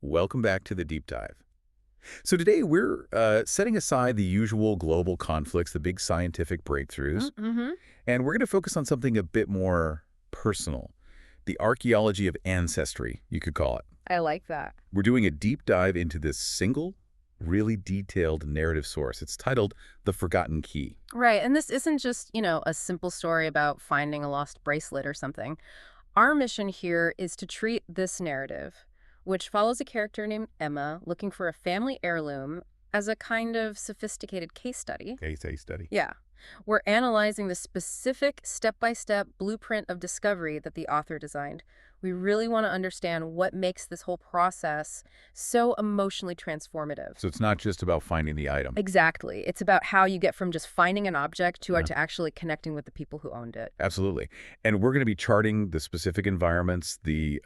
welcome back to the deep dive. So today we're setting aside the usual global conflicts, the big scientific breakthroughs, Mm-hmm. and we're going to focus on something a bit more personal, the archaeology of ancestry, you could call it. I like that. We're doing a deep dive into this single, really detailed narrative source. It's titled The Forgotten Key. Right. And this isn't just, a simple story about finding a lost bracelet or something. Our mission here is to treat this narrative, which follows a character named Emma looking for a family heirloom, as a kind of sophisticated case study. Case study. Yeah. We're analyzing the specific step-by-step blueprint of discovery that the author designed. We really want to understand what makes this whole process so emotionally transformative. So it's not just about finding the item. Exactly. It's about how you get from just finding an object to, Yeah. to actually connecting with the people who owned it. Absolutely. And we're going to be charting the specific environments, the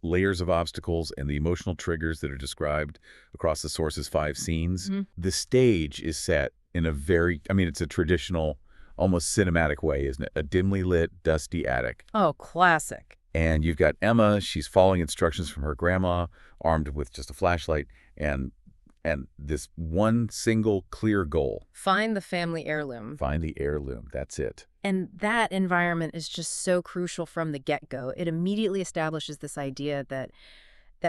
layers of obstacles, and the emotional triggers that are described across the source's 5 scenes. Mhm. The stage is set in a it's a traditional, almost cinematic way, isn't it? A dimly lit, dusty attic. Oh, classic. And you've got Emma, she's following instructions from her grandma, armed with just a flashlight, and this one single clear goal, Find the family heirloom. find the heirloom. That's it. And that environment is just so crucial from the get-go. It immediately establishes this idea that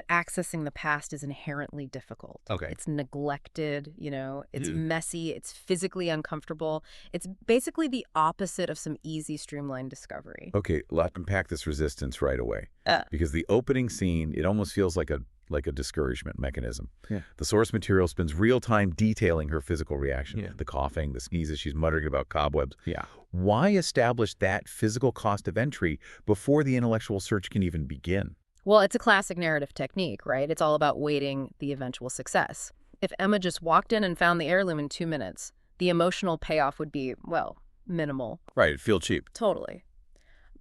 accessing the past is inherently difficult. Okay. It's neglected, it's Yeah. messy, it's physically uncomfortable. It's basically the opposite of some easy, streamlined discovery. Okay, let's unpack this resistance right away. Because the opening scene, it almost feels like a discouragement mechanism. Yeah. The source material spends real time detailing her physical reaction. Yeah. The coughing, the sneezes, she's muttering about cobwebs. Yeah. Why establish that physical cost of entry before the intellectual search can even begin? Well, it's a classic narrative technique, right? It's all about weighting the eventual success. If Emma just walked in and found the heirloom in 2 minutes, the emotional payoff would be, well, minimal. Right, it'd feel cheap. Totally.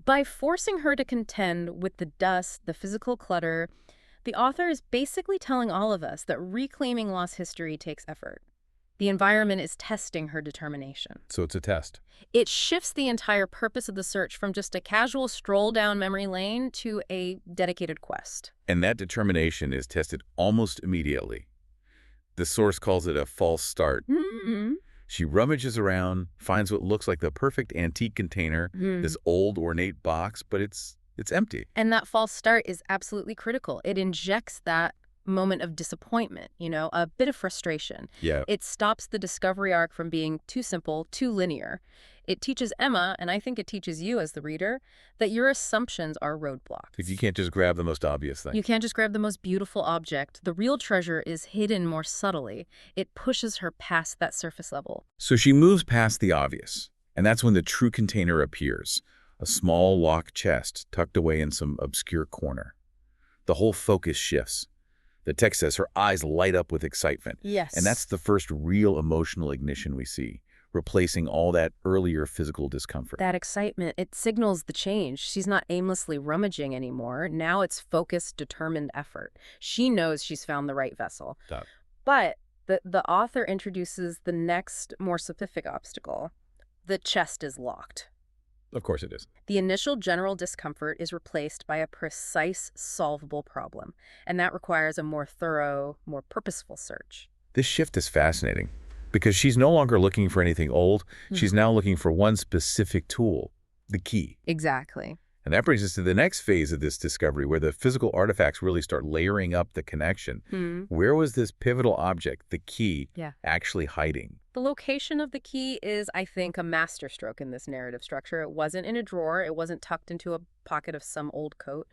By forcing her to contend with the dust, the physical clutter, the author is basically telling all of us that reclaiming lost history takes effort. The environment is testing her determination. So it's a test. It shifts the entire purpose of the search from just a casual stroll down memory lane to a dedicated quest. And that determination is tested almost immediately. The source calls it a false start. Mm-hmm. She rummages around, finds what looks like the perfect antique container, this old ornate box, but it's empty. And that false start is absolutely critical. It injects that moment of disappointment, a bit of frustration. Yeah. It stops the discovery arc from being too simple, too linear. It teaches Emma, and I think it teaches you as the reader, that your assumptions are roadblocks. You can't just grab the most obvious thing. You can't just grab the most beautiful object. The real treasure is hidden more subtly. It pushes her past that surface level. So she moves past the obvious, and that's when the true container appears, a small locked chest tucked away in some obscure corner. The whole focus shifts. The text says her eyes light up with excitement. Yes. And that's the first real emotional ignition we see, replacing all that earlier physical discomfort. That excitement, it signals the change. She's not aimlessly rummaging anymore. Now it's focused, determined effort. She knows she's found the right vessel. Stop. But the author introduces the next, more specific obstacle. The chest is locked. Of course it is. The initial general discomfort is replaced by a precise, solvable problem, and that requires a more thorough, more purposeful search. This shift is fascinating because she's no longer looking for anything old. She's now looking for one specific tool, the key. Exactly. And that brings us to the next phase of this discovery, where the physical artifacts really start layering up the connection. Where was this pivotal object, the key, Yeah. actually hiding? The location of the key is, I think, a masterstroke in this narrative structure. It wasn't in a drawer. It wasn't tucked into a pocket of some old coat.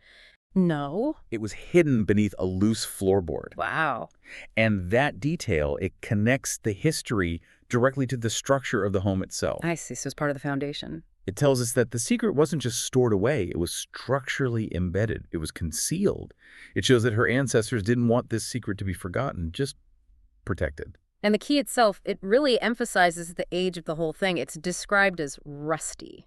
No. It was hidden beneath a loose floorboard. Wow. And that detail, it connects the history directly to the structure of the home itself. I see. So it's part of the foundation. It tells us that the secret wasn't just stored away, it was structurally embedded. It was concealed. It shows that her ancestors didn't want this secret to be forgotten, just protected. And the key itself, it really emphasizes the age of the whole thing. It's described as rusty.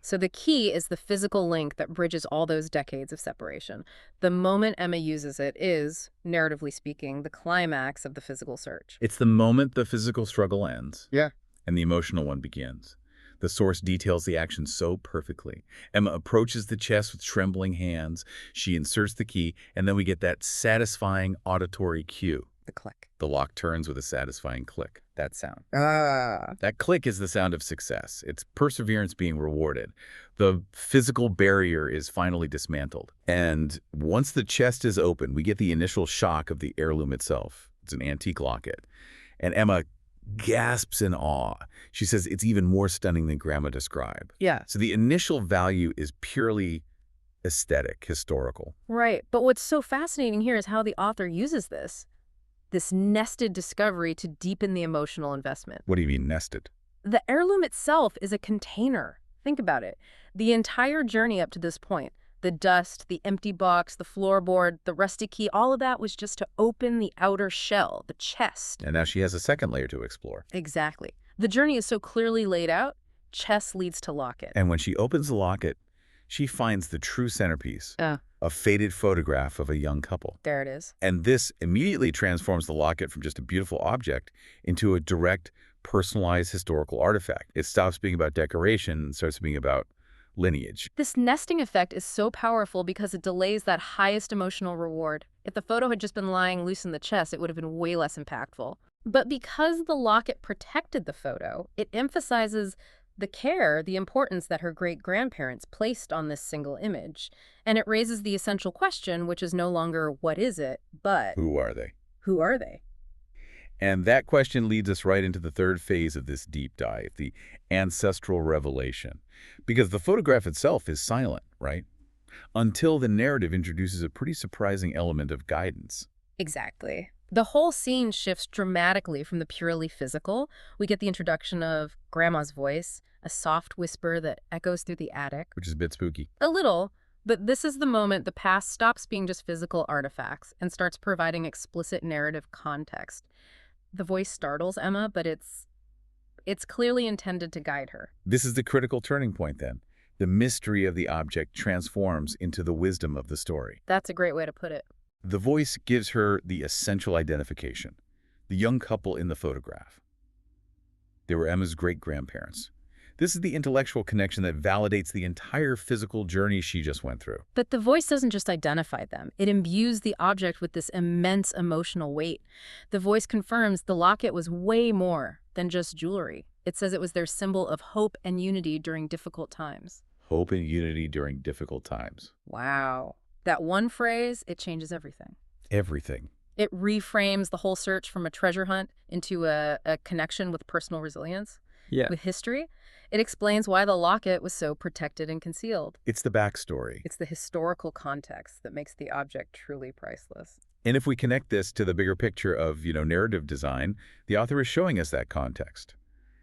So the key is the physical link that bridges all those decades of separation. The moment Emma uses it is, narratively speaking, the climax of the physical search. It's the moment the physical struggle ends. Yeah. And the emotional one begins. The source details the action so perfectly. Emma approaches the chest with trembling hands. She inserts the key, and then we get that satisfying auditory cue. The click. The lock turns with a satisfying click. That sound. Ah. That click is the sound of success. It's perseverance being rewarded. The physical barrier is finally dismantled. And once the chest is open, we get the initial shock of the heirloom itself. It's an antique locket. And Emma gasps in awe. She says it's even more stunning than Grandma described. Yeah. So the initial value is purely aesthetic, historical. Right. But what's so fascinating here is how the author uses this nested discovery to deepen the emotional investment. What do you mean nested? The heirloom itself is a container. Think about it. The entire journey up to this point, the dust, the empty box, the floorboard, the rusty key, all of that was just to open the outer shell, the chest. And now she has a second layer to explore. Exactly. The journey is so clearly laid out, chest leads to locket. And when she opens the locket, she finds the true centerpiece, a faded photograph of a young couple. There it is. And this immediately transforms the locket from just a beautiful object into a direct, personalized historical artifact. It stops being about decoration and starts being about lineage. This nesting effect is so powerful because it delays that highest emotional reward. If the photo had just been lying loose in the chest, it would have been way less impactful. But because the locket protected the photo, it emphasizes the care, the importance that her great-grandparents placed on this single image. And it raises the essential question, which is no longer what is it, but Who are they? who are they? And that question leads us right into the third phase of this deep dive, the ancestral revelation. Because the photograph itself is silent, right? Until the narrative introduces a pretty surprising element of guidance. Exactly. The whole scene shifts dramatically from the purely physical. We get the introduction of Grandma's voice, a soft whisper that echoes through the attic. Which is a bit spooky. A little, but this is the moment the past stops being just physical artifacts and starts providing explicit narrative context. The voice startles Emma, but it's clearly intended to guide her. This is the critical turning point then. The mystery of the object transforms into the wisdom of the story. That's a great way to put it. The voice gives her the essential identification, the young couple in the photograph. They were Emma's great-grandparents. This is the intellectual connection that validates the entire physical journey she just went through. But the voice doesn't just identify them. It imbues the object with this immense emotional weight. The voice confirms the locket was way more than just jewelry. It says it was their symbol of hope and unity during difficult times. Hope and unity during difficult times. Wow. That one phrase, it changes everything. Everything. It reframes the whole search from a treasure hunt into a connection with personal resilience, with history. It explains why the locket was so protected and concealed. It's the backstory. It's the historical context that makes the object truly priceless. And if we connect this to the bigger picture of, narrative design, the author is showing us that context.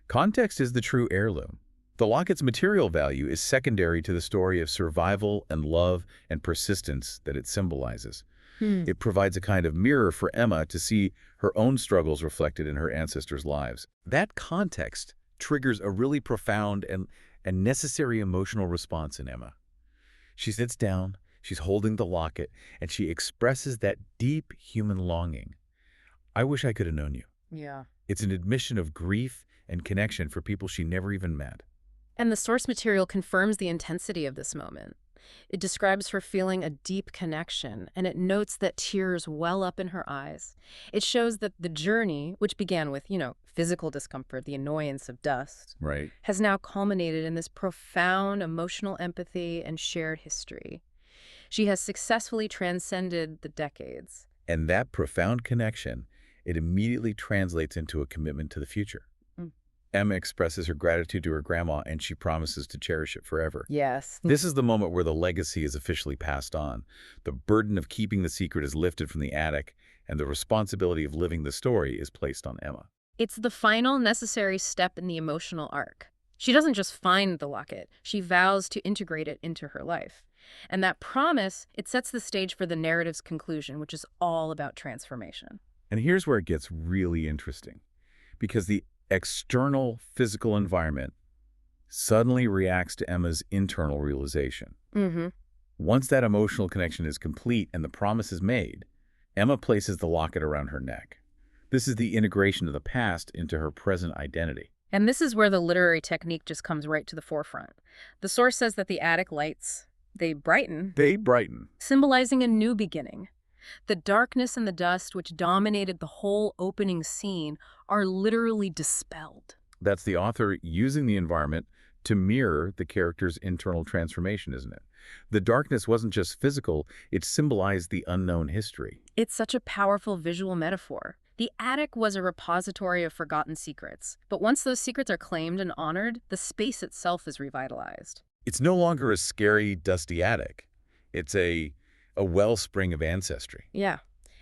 Context is the true heirloom. The locket's material value is secondary to the story of survival and love and persistence that it symbolizes. It provides a kind of mirror for Emma to see her own struggles reflected in her ancestors' lives. That context triggers a really profound and necessary emotional response in Emma. She sits down, she's holding the locket, and she expresses that deep human longing. I wish I could have known you. Yeah. It's an admission of grief and connection for people she never even met. And the source material confirms the intensity of this moment. It describes her feeling a deep connection, and it notes that tears well up in her eyes. It shows that the journey, which began with, physical discomfort, the annoyance of dust, Right. has now culminated in this profound emotional empathy and shared history. She has successfully transcended the decades. And that profound connection, it immediately translates into a commitment to the future. Emma expresses her gratitude to her grandma, and she promises to cherish it forever. Yes. This is the moment where the legacy is officially passed on. The burden of keeping the secret is lifted from the attic, and the responsibility of living the story is placed on Emma. It's the final necessary step in the emotional arc. She doesn't just find the locket. She vows to integrate it into her life. And that promise, it sets the stage for the narrative's conclusion, which is all about transformation. And here's where it gets really interesting. Because the external physical environment suddenly reacts to Emma's internal realization. Once that emotional connection is complete and the promise is made, Emma places the locket around her neck. This is the integration of the past into her present identity. And this is where the literary technique just comes right to the forefront. The source says that the attic lights, they brighten, They brighten. symbolizing a new beginning. The darkness and the dust which dominated the whole opening scene are literally dispelled. That's the author using the environment to mirror the character's internal transformation, isn't it? The darkness wasn't just physical, it symbolized the unknown history. It's such a powerful visual metaphor. The attic was a repository of forgotten secrets, but once those secrets are claimed and honored, the space itself is revitalized. It's no longer a scary, dusty attic. It's a wellspring of ancestry. Yeah.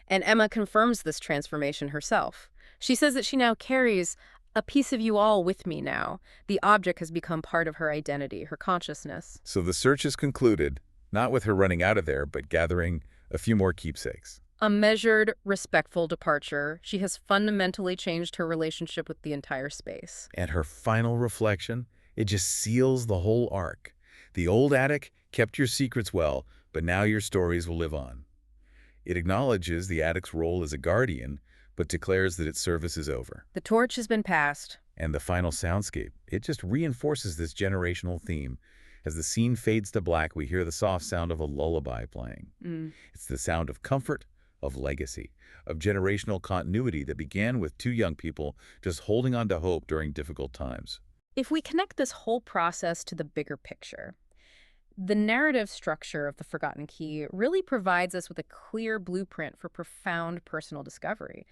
And Emma confirms this transformation herself. She says that she now carries a piece of you all with me now. The object has become part of her identity, her consciousness. So the search is concluded, not with her running out of there, but gathering a few more keepsakes. A measured, respectful departure. She has fundamentally changed her relationship with the entire space. And her final reflection, it just seals the whole arc. The old attic kept your secrets well, but now your stories will live on. It acknowledges the attic's role as a guardian, but declares that its service is over. The torch has been passed. And the final soundscape, it just reinforces this generational theme. As the scene fades to black, we hear the soft sound of a lullaby playing. It's the sound of comfort, of legacy, of generational continuity that began with two young people just holding on to hope during difficult times. If we connect this whole process to the bigger picture, the narrative structure of The Forgotten Key really provides us with a clear blueprint for profound personal discovery.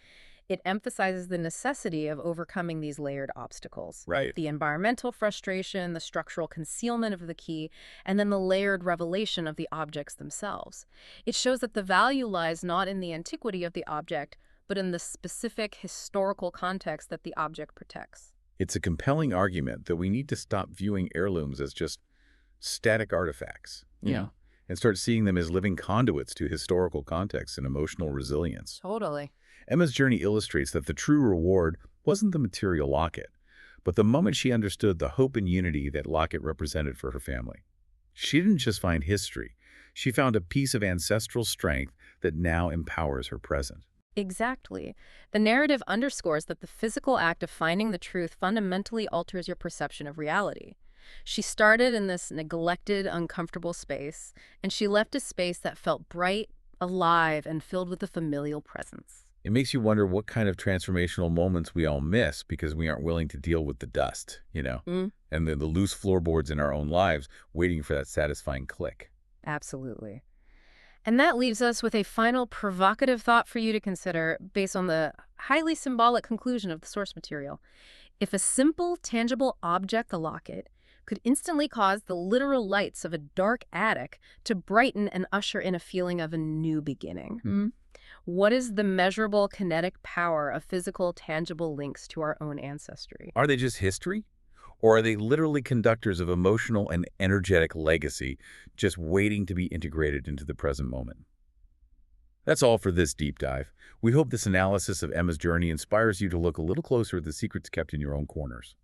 It emphasizes the necessity of overcoming these layered obstacles. Right. The environmental frustration, the structural concealment of the key, and then the layered revelation of the objects themselves. It shows that the value lies not in the antiquity of the object, but in the specific historical context that the object protects. It's a compelling argument that we need to stop viewing heirlooms as just static artifacts, and start seeing them as living conduits to historical context and emotional resilience. Totally. Emma's journey illustrates that the true reward wasn't the material locket, but the moment she understood the hope and unity that locket represented for her family. She didn't just find history, she found a piece of ancestral strength that now empowers her present. Exactly. The narrative underscores that the physical act of finding the truth fundamentally alters your perception of reality. She started in this neglected, uncomfortable space, and she left a space that felt bright, alive, and filled with a familial presence. It makes you wonder what kind of transformational moments we all miss because we aren't willing to deal with the dust, and the loose floorboards in our own lives waiting for that satisfying click. Absolutely. And that leaves us with a final provocative thought for you to consider based on the highly symbolic conclusion of the source material. If a simple, tangible object, the locket, could instantly cause the literal lights of a dark attic to brighten and usher in a feeling of a new beginning. What is the measurable kinetic power of physical, tangible links to our own ancestry? Are they just history? Or are they literally conductors of emotional and energetic legacy just waiting to be integrated into the present moment? That's all for this deep dive. We hope this analysis of Emma's journey inspires you to look a little closer at the secrets kept in your own corners.